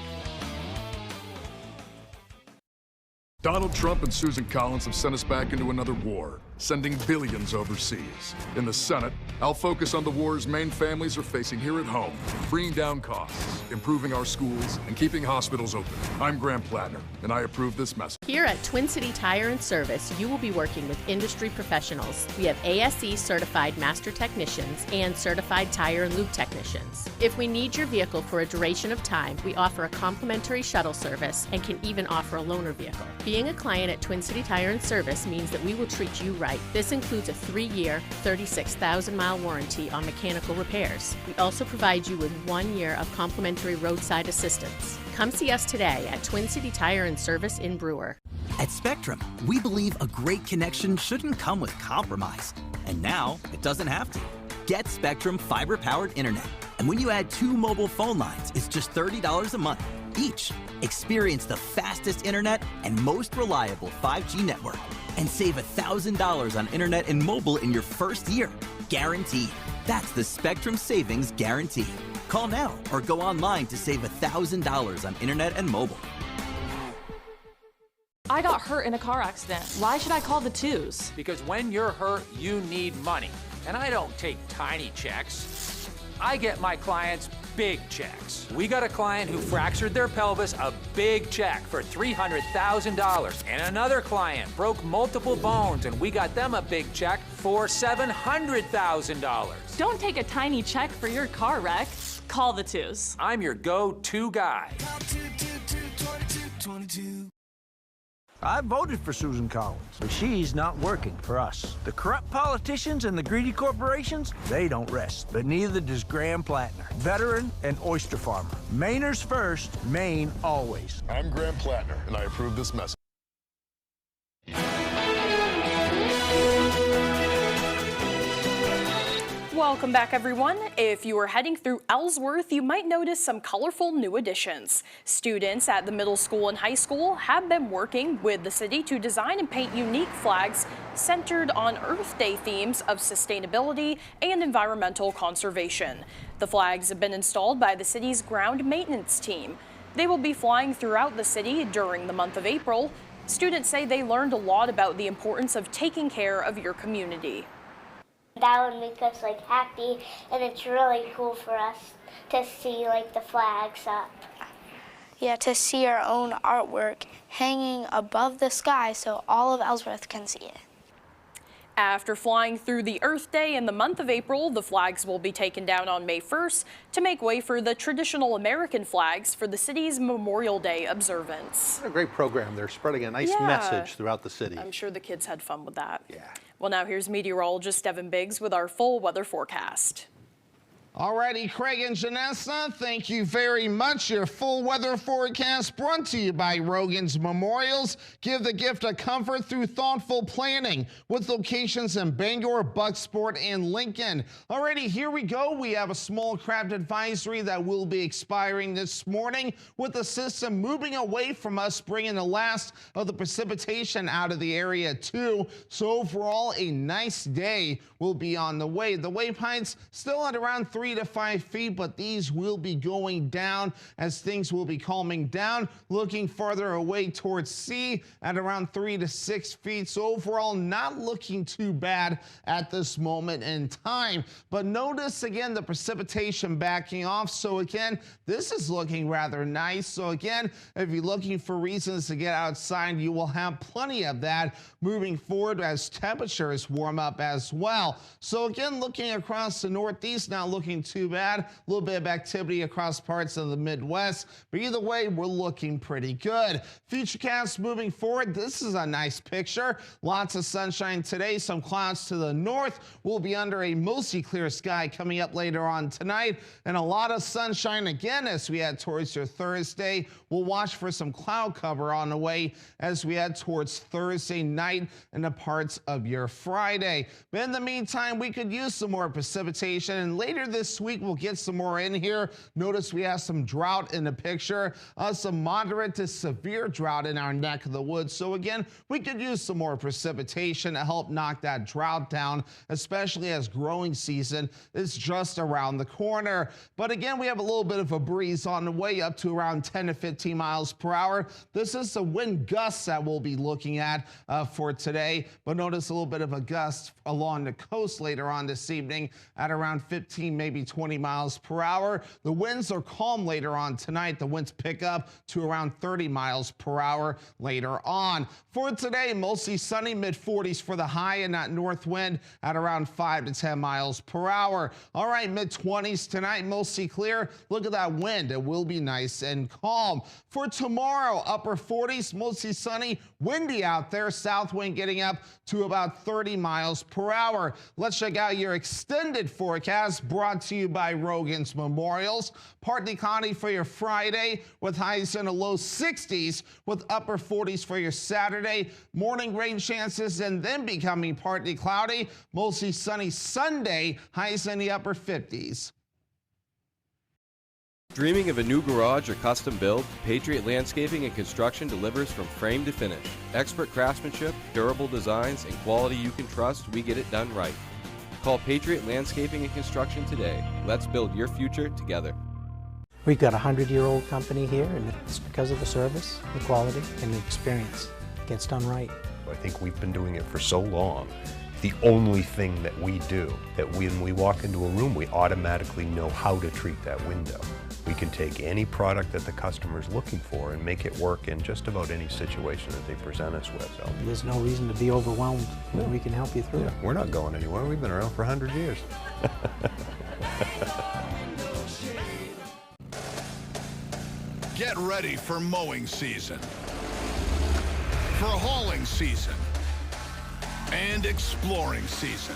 Donald Trump and Susan Collins have sent us back into another war. sending billions overseas. In the Senate, I'll focus on the wars Maine families are facing here at home, bringing down costs, improving our schools, and keeping hospitals open. I'm Graham Plattner, and I approve this message. Here at Twin City Tire and Service, you will be working with industry professionals. We have ASE certified master technicians and certified tire and lube technicians. If we need your vehicle for a duration of time, we offer a complimentary shuttle service and can even offer a loaner vehicle. Being a client at Twin City Tire and Service means that we will treat you right. This includes a 3-year, 36,000-mile warranty on mechanical repairs. We also provide you with 1 year of complimentary roadside assistance. Come see us today at Twin City Tire and Service in Brewer. At Spectrum, we believe a great connection shouldn't come with compromise. And now, it doesn't have to. Get Spectrum fiber-powered internet. And when you add 2 mobile phone lines, it's just $30 a month each. Experience the fastest internet and most reliable 5G network. And save $1,000 on internet and mobile in your first year. Guaranteed. That's the Spectrum Savings Guarantee. Call now or go online to save $1,000 on internet and mobile. I got hurt in a car accident. Why should I call the twos? Because when you're hurt, you need money. And I don't take tiny checks. I get my clients big checks. We got a client who fractured their pelvis, a big check for $300,000. And another client broke multiple bones, and we got them a big check for $700,000. Don't take a tiny check for your car wreck. Call the twos. I'm your go-to guy. I voted for Susan Collins, but she's not working for us. The corrupt politicians and the greedy corporations, they don't rest. But neither does Graham Plattner, veteran and oyster farmer. Mainers first, Maine always. I'm Graham Plattner, and I approve this message. Welcome back, everyone. If you are heading through Ellsworth, you might notice some colorful new additions. Students at the middle school and high school have been working with the city to design and paint unique flags centered on Earth Day themes of sustainability and environmental conservation. The flags have been installed by the city's ground maintenance team. They will be flying throughout the city during the month of April. Students say they learned a lot about the importance of taking care of your community. That would make us happy, and it's really cool for us to see the flags up. Yeah, to see our own artwork hanging above the sky so all of Ellsworth can see it. After flying through the Earth Day in the month of April, the flags will be taken down on May 1st to make way for the traditional American flags for the city's Memorial Day observance. What a great program. They're spreading a nice message throughout the city. I'm sure the kids had fun with that. Yeah. Well, now here's meteorologist Devin Biggs with our full weather forecast. Alrighty, Craig and Janessa, thank you very much. Your full weather forecast brought to you by Rogan's Memorials. Give the gift of comfort through thoughtful planning with locations in Bangor, Bucksport, and Lincoln. Alrighty, here we go. We have a small craft advisory that will be expiring this morning with the system moving away from us, bringing the last of the precipitation out of the area too. So overall, a nice day will be on the way. The wave heights still at around 3 to 5 feet, but these will be going down as things will be calming down, looking farther away towards sea at around 3 to 6 feet. So overall, not looking too bad at this moment in time. But notice again the precipitation backing off. So again, this is looking rather nice. So again, if you're looking for reasons to get outside, you will have plenty of that moving forward as temperatures warm up as well. So again, looking across the Northeast, not looking too bad. A little bit of activity across parts of the Midwest, but either way, we're looking pretty good. Futurecast moving forward, this is a nice picture. Lots of sunshine today, some clouds to the north. We'll be under a mostly clear sky coming up later on tonight, and a lot of sunshine again as we head towards your Thursday. We'll watch for some cloud cover on the way as we head towards Thursday night and the parts of your Friday. But in the meantime, we could use some more precipitation, and later this this week. We'll get some more in here. Notice we have some drought in the picture, some moderate to severe drought in our neck of the woods. So again, we could use some more precipitation to help knock that drought down, especially as growing season is just around the corner. But again, we have a little bit of a breeze on the way up to around 10 to 15 miles per hour. This is the wind gusts that we'll be looking at for today. But notice a little bit of a gust along the coast later on this evening at around 15, maybe 20 miles per hour. The winds are calm later on tonight. The winds pick up to around 30 miles per hour later on. For today, mostly sunny, mid-40s for the high, and that north wind at around 5 to 10 miles per hour. All right, mid-20s tonight, mostly clear. Look at that wind. It will be nice and calm. For tomorrow, upper 40s, mostly sunny, windy out there. South wind getting up to about 30 miles per hour. Let's check out your extended forecast brought to you by Rogan's Memorials. Partly cloudy for your Friday with highs in the low 60s with upper 40s for your Saturday. Morning rain chances and then becoming partly cloudy. Mostly sunny Sunday, highs in the upper 50s. Dreaming of a new garage or custom build? Patriot Landscaping and Construction delivers from frame to finish. Expert craftsmanship, durable designs, and quality you can trust, we get it done right. Call Patriot Landscaping and Construction today. Let's build your future together. We've got a 100-year-old company here, and it's because of the service, the quality, and the experience. It gets done right. I think we've been doing it for so long. The only thing that we do, that when we walk into a room, we automatically know how to treat that window. We can take any product that the customer's looking for and make it work in just about any situation that they present us with. So there's no reason to be overwhelmed. No. We can help you through it. We're not going anywhere. We've been around for 100 years. Get ready for mowing season, for hauling season, and exploring season.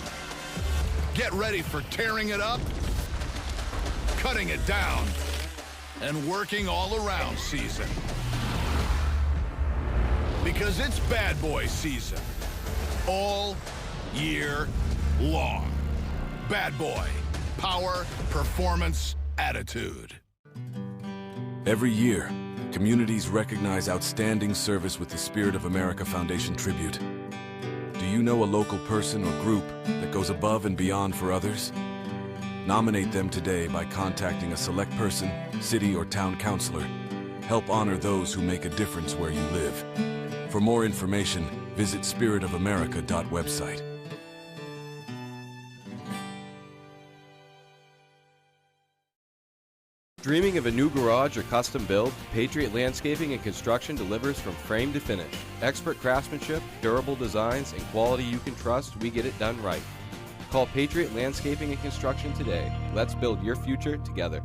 Get ready for tearing it up, cutting it down, and working all around season. Because it's bad boy season, all year long. Bad boy, power, performance, attitude. Every year, communities recognize outstanding service with the Spirit of America Foundation tribute. Do you know a local person or group that goes above and beyond for others? Nominate them today by contacting a select person, city or town councilor. Help honor those who make a difference where you live. For more information, visit spiritofamerica.website. Dreaming of a new garage or custom build? Patriot Landscaping and Construction delivers from frame to finish. Expert craftsmanship, durable designs, and quality you can trust, we get it done right. Call Patriot Landscaping and Construction today. Let's build your future together.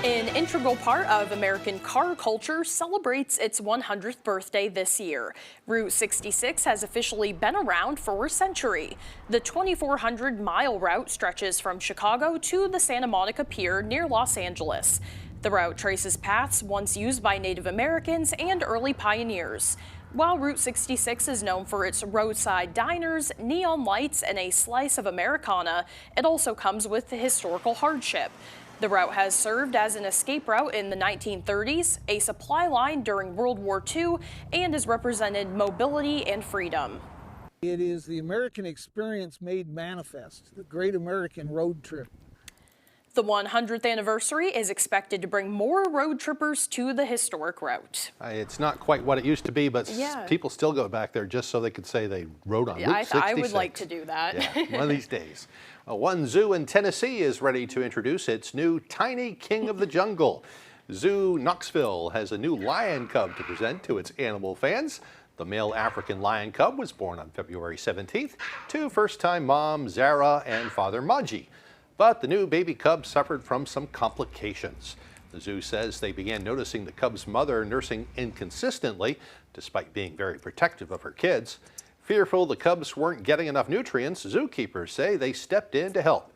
An integral part of American car culture celebrates its 100th birthday this year. Route 66 has officially been around for a century. The 2,400-mile route stretches from Chicago to the Santa Monica Pier near Los Angeles. The route traces paths once used by Native Americans and early pioneers. While Route 66 is known for its roadside diners, neon lights, and a slice of Americana, it also comes with historical hardship. The route has served as an escape route in the 1930s, a supply line during World War II, and has represented mobility and freedom. It is the American experience made manifest, the great American road trip. The 100th anniversary is expected to bring more road trippers to the historic route. It's not quite what it used to be, but people still go back there just so they could say they rode on Route 66. I would like to do that. Yeah, one of these days. One zoo in Tennessee is ready to introduce its new tiny king of the jungle. Zoo Knoxville has a new lion cub to present to its animal fans. The male African lion cub was born on February 17th to first-time mom Zara and father Maji. But the new baby cub suffered from some complications. The zoo says they began noticing the cub's mother nursing inconsistently, despite being very protective of her kids. Fearful the cubs weren't getting enough nutrients, zookeepers say they stepped in to help.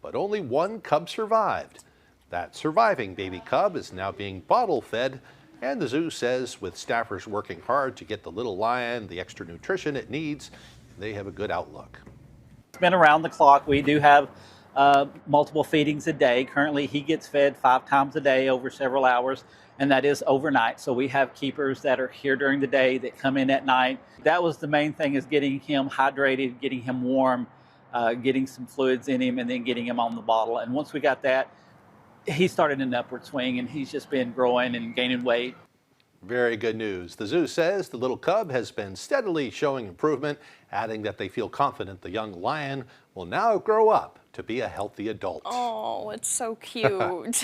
But only one cub survived. That surviving baby cub is now being bottle fed And the zoo says with staffers working hard to get the little lion the extra nutrition it needs, they have a good outlook. It's been around the clock. We do have multiple feedings a day. Currently, he gets fed 5 times a day over several hours, and that is overnight. So we have keepers that are here during the day that come in at night. That was the main thing, is getting him hydrated, getting him warm, getting some fluids in him, and then getting him on the bottle. And once we got that, he started an upward swing, and he's just been growing and gaining weight. Very good news. The zoo says the little cub has been steadily showing improvement, adding that they feel confident the young lion will now grow up to be a healthy adult. Oh, it's so cute.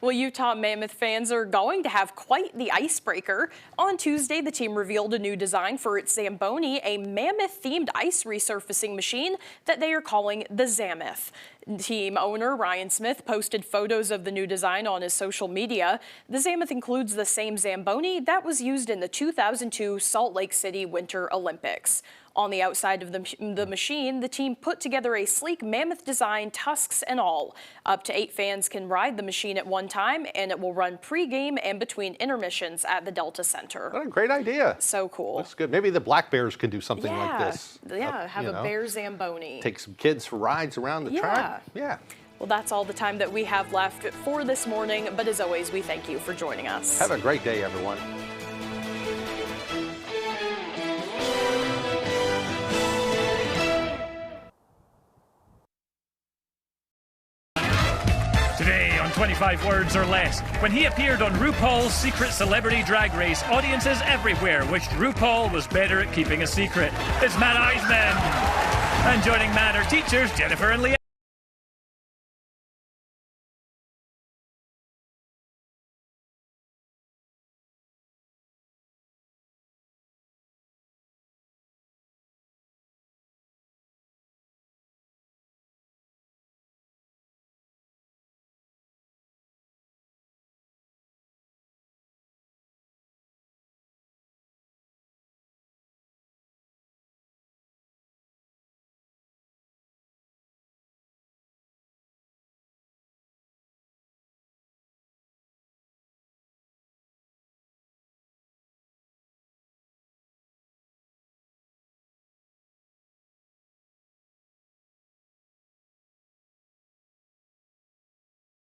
Well, Utah Mammoth fans are going to have quite the icebreaker. On Tuesday, the team revealed a new design for its Zamboni, a mammoth-themed ice resurfacing machine that they are calling the Zamoth. Team owner Ryan Smith posted photos of the new design on his social media. The Zamoth includes the same Zamboni that was used in the 2002 Salt Lake City Winter Olympics. On the outside of the machine, the team put together a sleek mammoth design, tusks and all. Up to 8 fans can ride the machine at one time, and it will run pre-game and between intermissions at the Delta Center. What a great idea. So cool. That's good. Maybe the Black Bears can do something like this. Yeah, have a bear Zamboni. Take some kids for rides around the track. Yeah. Well, that's all the time that we have left for this morning, but as always, we thank you for joining us. Have a great day, everyone. Today on 25 Words or Less, when he appeared on RuPaul's Secret Celebrity Drag Race, audiences everywhere wished RuPaul was better at keeping a secret. It's Matt Eisman. And joining Matt are teachers Jennifer and Leah.